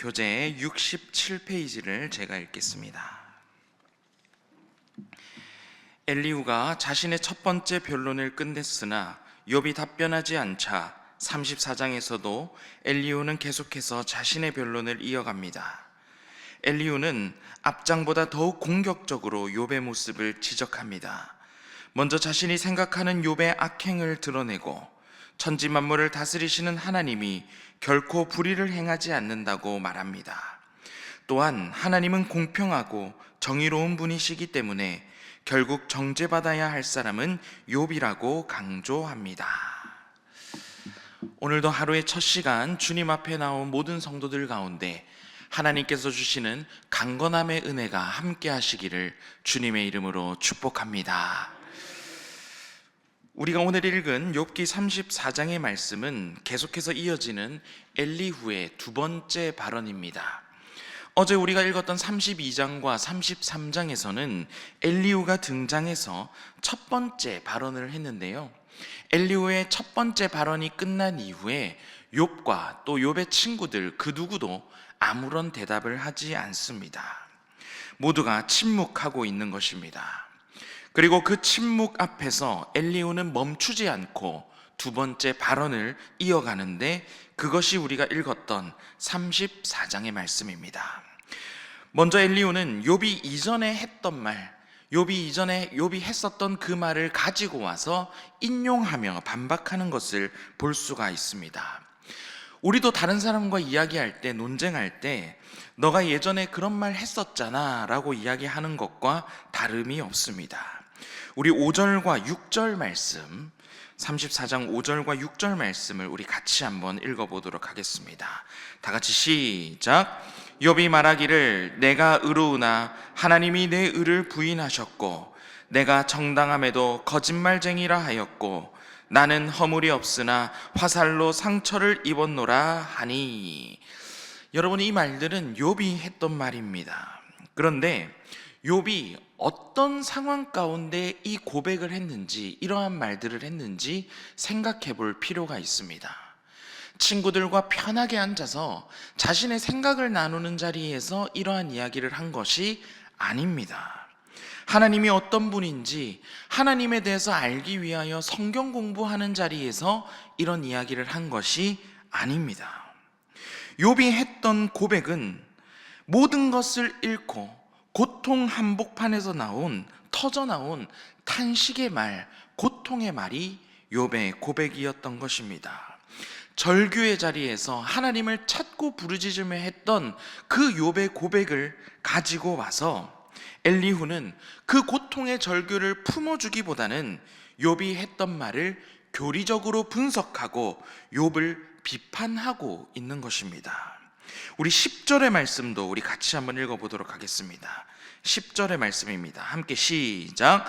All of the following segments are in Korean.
교재 67페이지를 제가 읽겠습니다. 엘리후가 자신의 첫 번째 변론을 끝냈으나 욥이 답변하지 않자 34장에서도 엘리후는 계속해서 자신의 변론을 이어갑니다. 엘리후는 앞장보다 더욱 공격적으로 욥의 모습을 지적합니다. 먼저 자신이 생각하는 욥의 악행을 드러내고 천지 만물을 다스리시는 하나님이 결코 불의를 행하지 않는다고 말합니다. 또한 하나님은 공평하고 정의로운 분이시기 때문에 결국 정죄받아야 할 사람은 욥이라고 강조합니다. 오늘도 하루의 첫 시간 주님 앞에 나온 모든 성도들 가운데 하나님께서 주시는 강건함의 은혜가 함께 하시기를 주님의 이름으로 축복합니다. 우리가 오늘 읽은 욥기 34장의 말씀은 계속해서 이어지는 엘리후의 두 번째 발언입니다. 어제 우리가 읽었던 32장과 33장에서는 엘리후가 등장해서 첫 번째 발언을 했는데요. 엘리후의 첫 번째 발언이 끝난 이후에 욥과 또 욥의 친구들 그 누구도 아무런 대답을 하지 않습니다. 모두가 침묵하고 있는 것입니다. 그리고 그 침묵 앞에서 엘리후는 멈추지 않고 두 번째 발언을 이어가는데 그것이 우리가 읽었던 34장의 말씀입니다. 먼저 엘리후는 욥이 이전에 했던 말, 욥이 했었던 그 말을 가지고 와서 인용하며 반박하는 것을 볼 수가 있습니다. 우리도 다른 사람과 이야기할 때, 논쟁할 때 너가 예전에 그런 말 했었잖아 라고 이야기하는 것과 다름이 없습니다. 우리 5절과 6절 말씀, 34장 5절과 6절 말씀을 우리 같이 한번 읽어보도록 하겠습니다. 다 같이 시작. 욥이 말하기를 내가 의로우나 하나님이 내 의를 부인하셨고 내가 정당함에도 거짓말쟁이라 하였고 나는 허물이 없으나 화살로 상처를 입었노라 하니. 여러분, 이 말들은 욥이 했던 말입니다. 그런데 욥이 어떤 상황 가운데 이 고백을 했는지, 이러한 말들을 했는지 생각해 볼 필요가 있습니다. 친구들과 편하게 앉아서 자신의 생각을 나누는 자리에서 이러한 이야기를 한 것이 아닙니다. 하나님이 어떤 분인지 하나님에 대해서 알기 위하여 성경 공부하는 자리에서 이런 이야기를 한 것이 아닙니다. 욥이 했던 고백은 모든 것을 잃고 고통 한복판에서 터져 나온 탄식의 말, 고통의 말이 욥의 고백이었던 것입니다. 절규의 자리에서 하나님을 찾고 부르짖으며 했던 그 욥의 고백을 가지고 와서 엘리후는 그 고통의 절규를 품어주기보다는 욥이 했던 말을 교리적으로 분석하고 욥을 비판하고 있는 것입니다. 우리 10절의 말씀도 우리 같이 한번 읽어보도록 하겠습니다. 10절의 말씀입니다. 함께 시작.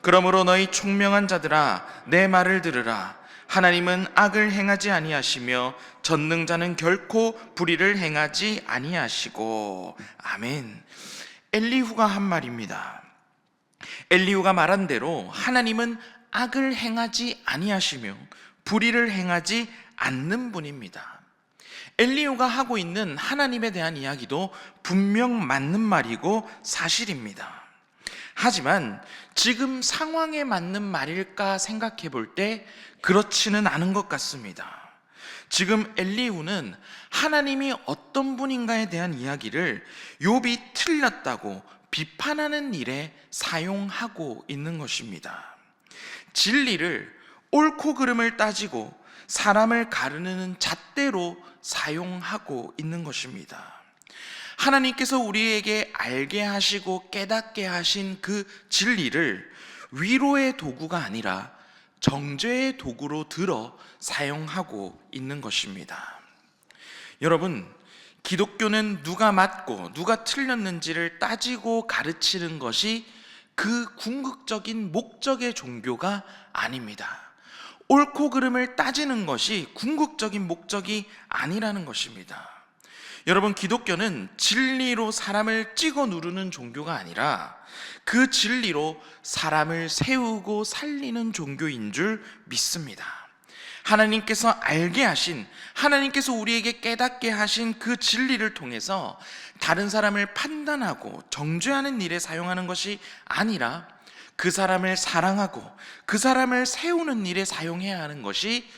그러므로 너희 총명한 자들아 내 말을 들으라. 하나님은 악을 행하지 아니하시며 전능자는 결코 불의를 행하지 아니하시고. 아멘. 엘리후가 한 말입니다. 엘리후가 말한 대로 하나님은 악을 행하지 아니하시며 불의를 행하지 않는 분입니다. 엘리후가 하고 있는 하나님에 대한 이야기도 분명 맞는 말이고 사실입니다. 하지만 지금 상황에 맞는 말일까 생각해 볼 때 그렇지는 않은 것 같습니다. 지금 엘리후는 하나님이 어떤 분인가에 대한 이야기를 욥이 틀렸다고 비판하는 일에 사용하고 있는 것입니다. 진리를 옳고 그름을 따지고 사람을 가르는 잣대로 사용하고 있는 것입니다. 하나님께서 우리에게 알게 하시고 깨닫게 하신 그 진리를 위로의 도구가 아니라 정죄의 도구로 들어 사용하고 있는 것입니다. 여러분, 기독교는 누가 맞고 누가 틀렸는지를 따지고 가르치는 것이 그 궁극적인 목적의 종교가 아닙니다. 옳고 그름을 따지는 것이 궁극적인 목적이 아니라는 것입니다. 여러분, 기독교는 진리로 사람을 찍어 누르는 종교가 아니라 그 진리로 사람을 세우고 살리는 종교인 줄 믿습니다. 하나님께서 알게 하신, 하나님께서 우리에게 깨닫게 하신 그 진리를 통해서 다른 사람을 판단하고 정죄하는 일에 사용하는 것이 아니라 그 사람을 사랑하고 그 사람을 세우는 일에 사용해야 하는 것이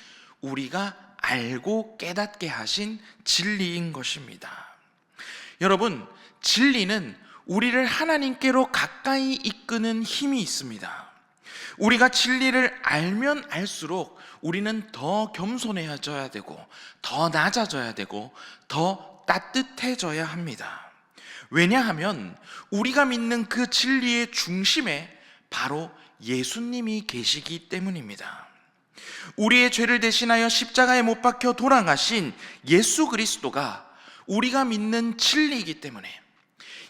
우리가 알고 깨닫게 하신 진리인 것입니다. 여러분, 진리는 우리를 하나님께로 가까이 이끄는 힘이 있습니다. 우리가 진리를 알면 알수록 우리는 더 겸손해져야 되고 더 낮아져야 되고 더 따뜻해져야 합니다. 왜냐하면 우리가 믿는 그 진리의 중심에 바로 예수님이 계시기 때문입니다. 우리의 죄를 대신하여 십자가에 못 박혀 돌아가신 예수 그리스도가 우리가 믿는 진리이기 때문에,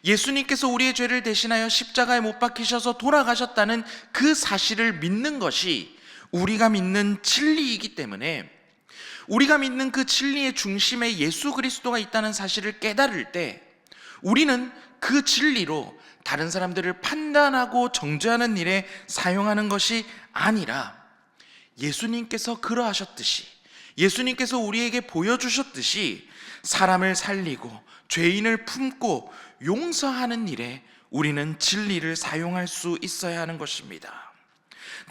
예수님께서 우리의 죄를 대신하여 십자가에 못 박히셔서 돌아가셨다는 그 사실을 믿는 것이 우리가 믿는 진리이기 때문에, 우리가 믿는 그 진리의 중심에 예수 그리스도가 있다는 사실을 깨달을 때 우리는 그 진리로 다른 사람들을 판단하고 정죄하는 일에 사용하는 것이 아니라 예수님께서 그러하셨듯이, 예수님께서 우리에게 보여주셨듯이 사람을 살리고 죄인을 품고 용서하는 일에 우리는 진리를 사용할 수 있어야 하는 것입니다.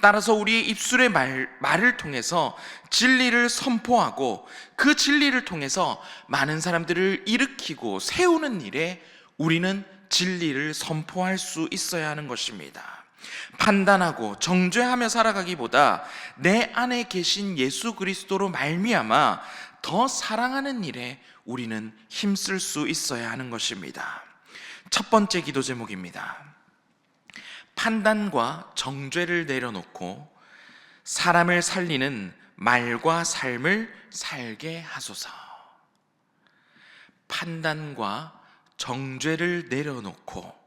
따라서 우리의 입술의 말을 통해서 진리를 선포하고 그 진리를 통해서 많은 사람들을 일으키고 세우는 일에 우리는 진리를 선포할 수 있어야 하는 것입니다. 판단하고 정죄하며 살아가기보다 내 안에 계신 예수 그리스도로 말미암아 더 사랑하는 일에 우리는 힘쓸 수 있어야 하는 것입니다. 첫 번째 기도 제목입니다. 판단과 정죄를 내려놓고 사람을 살리는 말과 삶을 살게 하소서. 판단과 정죄를 내려놓고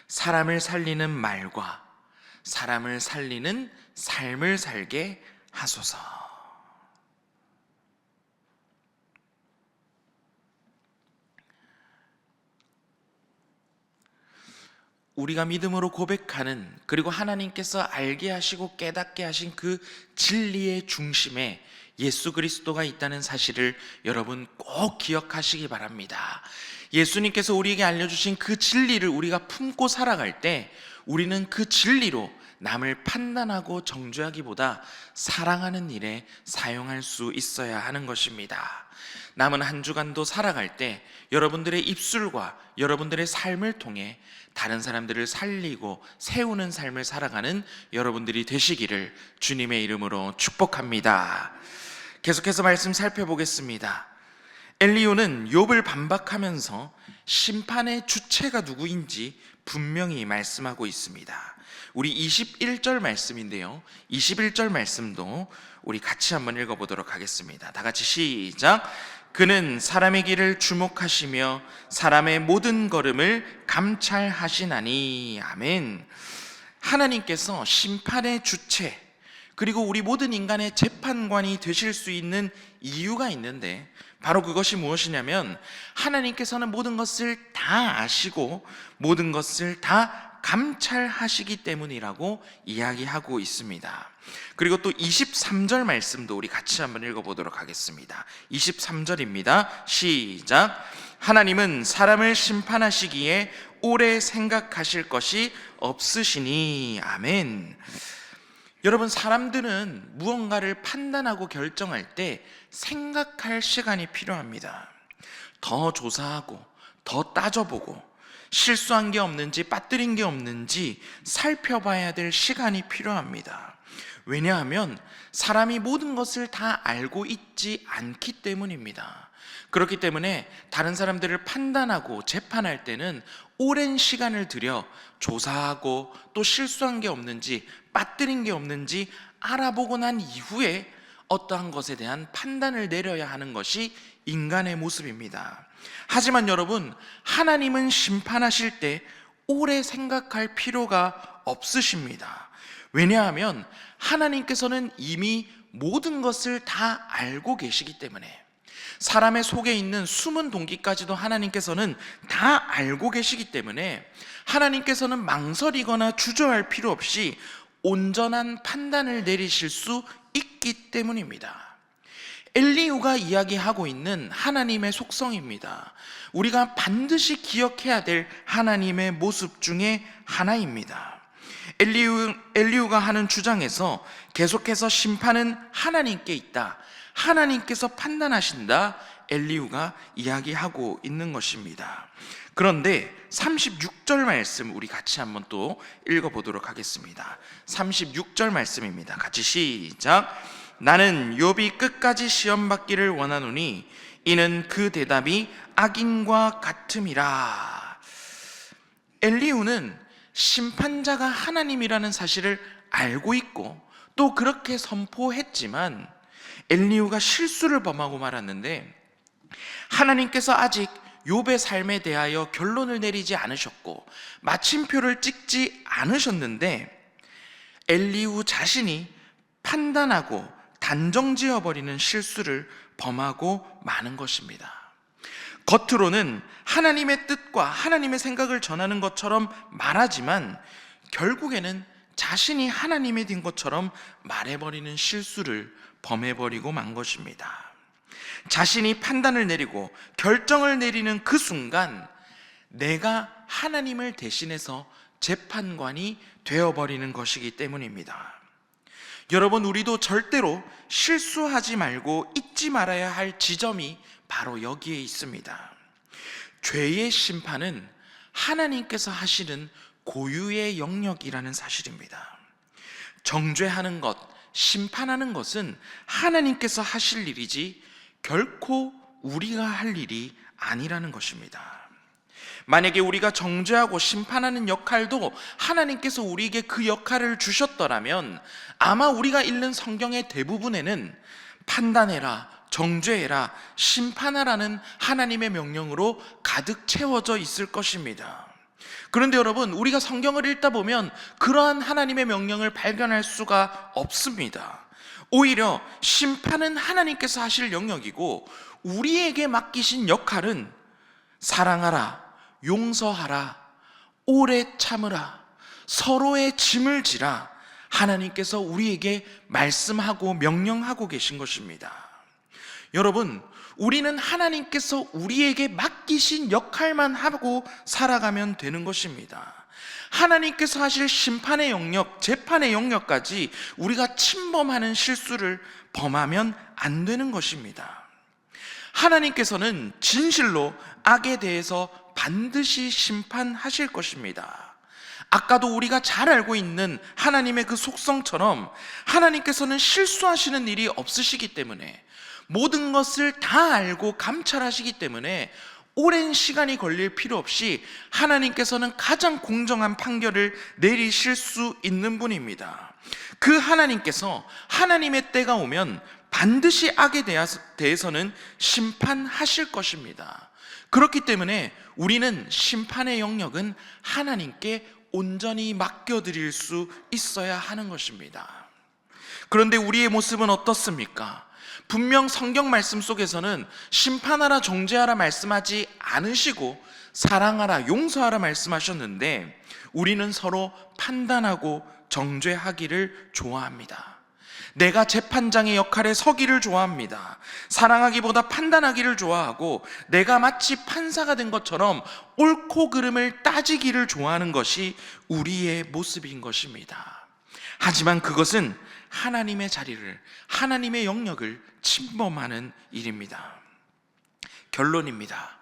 사람을 살리는 말과 사람을 살리는 삶을 살게 하소서. 우리가 믿음으로 고백하는, 그리고 하나님께서 알게 하시고 깨닫게 하신 그 진리의 중심에 예수 그리스도가 있다는 사실을 여러분 꼭 기억하시기 바랍니다. 예수님께서 우리에게 알려주신 그 진리를 우리가 품고 살아갈 때 우리는 그 진리로 남을 판단하고 정죄하기보다 사랑하는 일에 사용할 수 있어야 하는 것입니다. 남은 한 주간도 살아갈 때 여러분들의 입술과 여러분들의 삶을 통해 다른 사람들을 살리고 세우는 삶을 살아가는 여러분들이 되시기를 주님의 이름으로 축복합니다. 계속해서 말씀 살펴보겠습니다. 엘리후는 욥을 반박하면서 심판의 주체가 누구인지 분명히 말씀하고 있습니다. 우리 21절 말씀인데요, 21절 말씀도 우리 같이 한번 읽어보도록 하겠습니다. 다 같이 시작. 그는 사람의 길을 주목하시며 사람의 모든 걸음을 감찰하시나니. 아멘. 하나님께서 심판의 주체, 그리고 우리 모든 인간의 재판관이 되실 수 있는 이유가 있는데, 바로 그것이 무엇이냐면 하나님께서는 모든 것을 다 아시고 모든 것을 다 감찰하시기 때문이라고 이야기하고 있습니다. 그리고 또 23절 말씀도 우리 같이 한번 읽어보도록 하겠습니다. 23절입니다. 시작. 하나님은 사람을 심판하시기에 오래 생각하실 것이 없으시니. 아멘. 여러분, 사람들은 무언가를 판단하고 결정할 때 생각할 시간이 필요합니다. 더 조사하고 더 따져보고 실수한 게 없는지 빠뜨린 게 없는지 살펴봐야 될 시간이 필요합니다. 왜냐하면 사람이 모든 것을 다 알고 있지 않기 때문입니다. 그렇기 때문에 다른 사람들을 판단하고 재판할 때는 오랜 시간을 들여 조사하고 또 실수한 게 없는지 빠뜨린 게 없는지 알아보고 난 이후에 어떠한 것에 대한 판단을 내려야 하는 것이 인간의 모습입니다. 하지만 여러분, 하나님은 심판하실 때 오래 생각할 필요가 없으십니다. 왜냐하면 하나님께서는 이미 모든 것을 다 알고 계시기 때문에, 사람의 속에 있는 숨은 동기까지도 하나님께서는 다 알고 계시기 때문에 하나님께서는 망설이거나 주저할 필요 없이 온전한 판단을 내리실 수 있기 때문입니다. 엘리후가 이야기하고 있는 하나님의 속성입니다. 우리가 반드시 기억해야 될 하나님의 모습 중에 하나입니다. 엘리후가 하는 주장에서 계속해서 심판은 하나님께 있다, 하나님께서 판단하신다, 엘리후가 이야기하고 있는 것입니다. 그런데 36절 말씀 우리 같이 한번 또 읽어보도록 하겠습니다. 36절 말씀입니다. 같이 시작. 나는 욥이 끝까지 시험받기를 원하노니 이는 그 대답이 악인과 같음이라. 엘리후는 심판자가 하나님이라는 사실을 알고 있고 또 그렇게 선포했지만 엘리후가 실수를 범하고 말았는데, 하나님께서 아직 욥의 삶에 대하여 결론을 내리지 않으셨고 마침표를 찍지 않으셨는데 엘리후 자신이 판단하고 단정지어버리는 실수를 범하고 마는 것입니다. 겉으로는 하나님의 뜻과 하나님의 생각을 전하는 것처럼 말하지만 결국에는 자신이 하나님이 된 것처럼 말해버리는 실수를 범해버리고 만 것입니다. 자신이 판단을 내리고 결정을 내리는 그 순간 내가 하나님을 대신해서 재판관이 되어버리는 것이기 때문입니다. 여러분, 우리도 절대로 실수하지 말고 잊지 말아야 할 지점이 바로 여기에 있습니다. 죄의 심판은 하나님께서 하시는 고유의 영역이라는 사실입니다. 정죄하는 것, 심판하는 것은 하나님께서 하실 일이지 결코 우리가 할 일이 아니라는 것입니다. 만약에 우리가 정죄하고 심판하는 역할도 하나님께서 우리에게 그 역할을 주셨더라면 아마 우리가 읽는 성경의 대부분에는 판단해라, 정죄해라, 심판하라는 하나님의 명령으로 가득 채워져 있을 것입니다. 그런데 여러분, 우리가 성경을 읽다 보면 그러한 하나님의 명령을 발견할 수가 없습니다. 오히려 심판은 하나님께서 하실 영역이고 우리에게 맡기신 역할은 사랑하라, 용서하라, 오래 참으라, 서로의 짐을 지라, 하나님께서 우리에게 말씀하고 명령하고 계신 것입니다. 여러분, 우리는 하나님께서 우리에게 맡기신 역할만 하고 살아가면 되는 것입니다. 하나님께서 하실 심판의 영역, 재판의 영역까지 우리가 침범하는 실수를 범하면 안 되는 것입니다. 하나님께서는 진실로 악에 대해서 반드시 심판하실 것입니다. 아까도 우리가 잘 알고 있는 하나님의 그 속성처럼 하나님께서는 실수하시는 일이 없으시기 때문에, 모든 것을 다 알고 감찰하시기 때문에 오랜 시간이 걸릴 필요 없이 하나님께서는 가장 공정한 판결을 내리실 수 있는 분입니다. 그 하나님께서 하나님의 때가 오면 반드시 악에 대해서는 심판하실 것입니다. 그렇기 때문에 우리는 심판의 영역은 하나님께 온전히 맡겨드릴 수 있어야 하는 것입니다. 그런데 우리의 모습은 어떻습니까? 분명 성경 말씀 속에서는 심판하라, 정죄하라 말씀하지 않으시고 사랑하라, 용서하라 말씀하셨는데 우리는 서로 판단하고 정죄하기를 좋아합니다. 내가 재판장의 역할에 서기를 좋아합니다. 사랑하기보다 판단하기를 좋아하고 내가 마치 판사가 된 것처럼 옳고 그름을 따지기를 좋아하는 것이 우리의 모습인 것입니다. 하지만 그것은 하나님의 자리를, 하나님의 영역을 침범하는 일입니다. 결론입니다.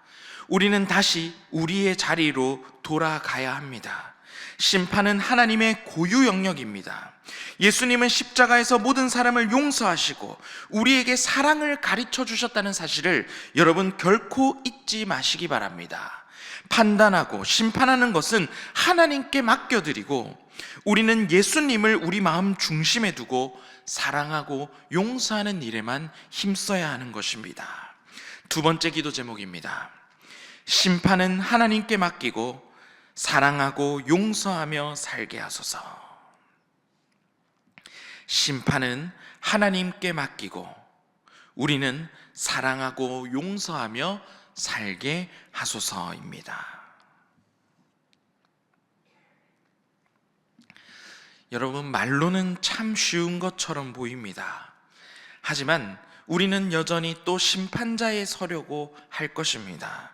우리는 다시 우리의 자리로 돌아가야 합니다. 심판은 하나님의 고유 영역입니다. 예수님은 십자가에서 모든 사람을 용서하시고 우리에게 사랑을 가르쳐 주셨다는 사실을 여러분 결코 잊지 마시기 바랍니다. 판단하고 심판하는 것은 하나님께 맡겨드리고 우리는 예수님을 우리 마음 중심에 두고 사랑하고 용서하는 일에만 힘써야 하는 것입니다. 두 번째 기도 제목입니다. 심판은 하나님께 맡기고 사랑하고 용서하며 살게 하소서. 심판은 하나님께 맡기고 우리는 사랑하고 용서하며 살게 하소서입니다. 여러분, 말로는 참 쉬운 것처럼 보입니다. 하지만 우리는 여전히 또 심판자에 서려고 할 것입니다.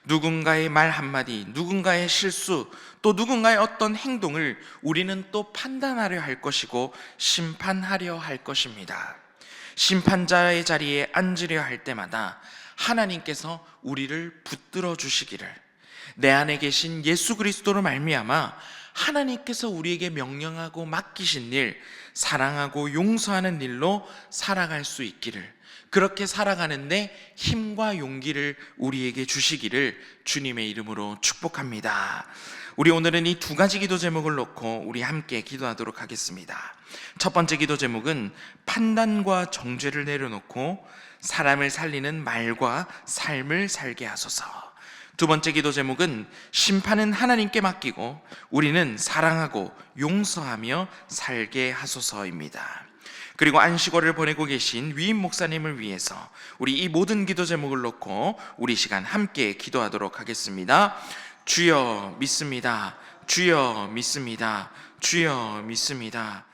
누군가의 말 한마디, 누군가의 실수, 또 누군가의 어떤 행동을 우리는 또 판단하려 할 것이고 심판하려 할 것입니다. 심판자의 자리에 앉으려 할 때마다 하나님께서 우리를 붙들어 주시기를, 내 안에 계신 예수 그리스도로 말미암아 하나님께서 우리에게 명령하고 맡기신 일, 사랑하고 용서하는 일로 살아갈 수 있기를, 그렇게 살아가는데 힘과 용기를 우리에게 주시기를 주님의 이름으로 축복합니다. 우리 오늘은 이 두 가지 기도 제목을 놓고 우리 함께 기도하도록 하겠습니다. 첫 번째 기도 제목은 판단과 정죄를 내려놓고 사람을 살리는 말과 삶을 살게 하소서. 두 번째 기도 제목은 심판은 하나님께 맡기고 우리는 사랑하고 용서하며 살게 하소서입니다. 그리고 안식월을 보내고 계신 위임 목사님을 위해서 우리 이 모든 기도 제목을 놓고 우리 시간 함께 기도하도록 하겠습니다. 주여 믿습니다. 주여 믿습니다. 주여 믿습니다.